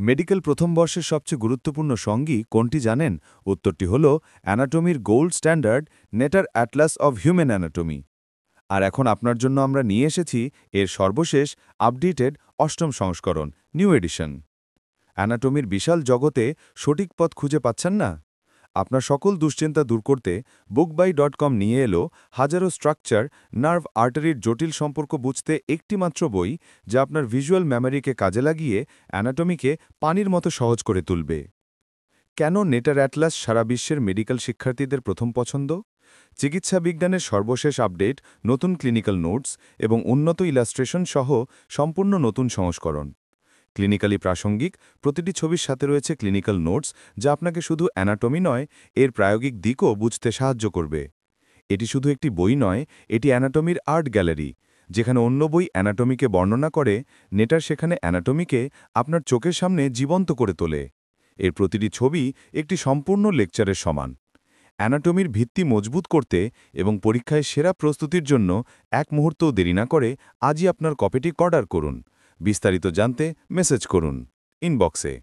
Medical প্রথম বর্ষের সবচেয়ে গুরুত্বপূর্ণ সঙ্গী কোনটি জানেন? উত্তরটি হল অ্যানাটমির gold standard Netter atlas of human anatomy. আর এখন আপনার জন্য আমরা নিয়ে এসেছি এর সর্বশেষ আপডেটেড অষ্টম সংস্করণ, নিউ এডিশন। অ্যানাটমির বিশাল জগতে সঠিক পথ খুঁজে পাচ্ছেন না? আপনার সকল দুশ্চিন্তা দূর করতে bookbuy.com নিয়ে এলো হাজারো স্ট্রাকচার, নার্ভ, আর্টারির জটিল সম্পর্ক বুঝতে একটিমাত্র বই, যা আপনার ভিজুয়াল মেমোরিকে কাজে লাগিয়ে অ্যানাটমিকে পানির মতো সহজ করে তুলবে। কেন নেটার অ্যাটলাস সারা বিশ্বের মেডিকেল শিক্ষার্থীদের প্রথম পছন্দ? চিকিৎসা বিজ্ঞানের সর্বশেষ আপডেট, নতুন ক্লিনিক্যাল নোটস এবং উন্নত ইলাস্ট্রেশন সহ সম্পূর্ণ নতুন সংস্করণ। ক্লিনিক্যালি প্রাসঙ্গিক, প্রতিটি ছবির সাথে রয়েছে ক্লিনিক্যাল নোটস, যা আপনাকে শুধু অ্যানাটমি নয়, এর প্রায়োগিক দিকও বুঝতে সাহায্য করবে। এটি শুধু একটি বই নয়, এটি অ্যানাটমির আর্ট গ্যালারি। যেখানে অন্য বই অ্যানাটমিকে বর্ণনা করে, নেটার সেখানে অ্যানাটমিকে আপনার চোখের সামনে জীবন্ত করে তোলে। এর প্রতিটি ছবি একটি সম্পূর্ণ লেকচারের সমান। অ্যানাটমির ভিত্তি মজবুত করতে এবং পরীক্ষায় সেরা প্রস্তুতির জন্য এক মুহূর্তও দেরি না করে আজই আপনার কপিটি অর্ডার করুন। বিস্তারিত জানতে মেসেজ করুন ইনবক্সে।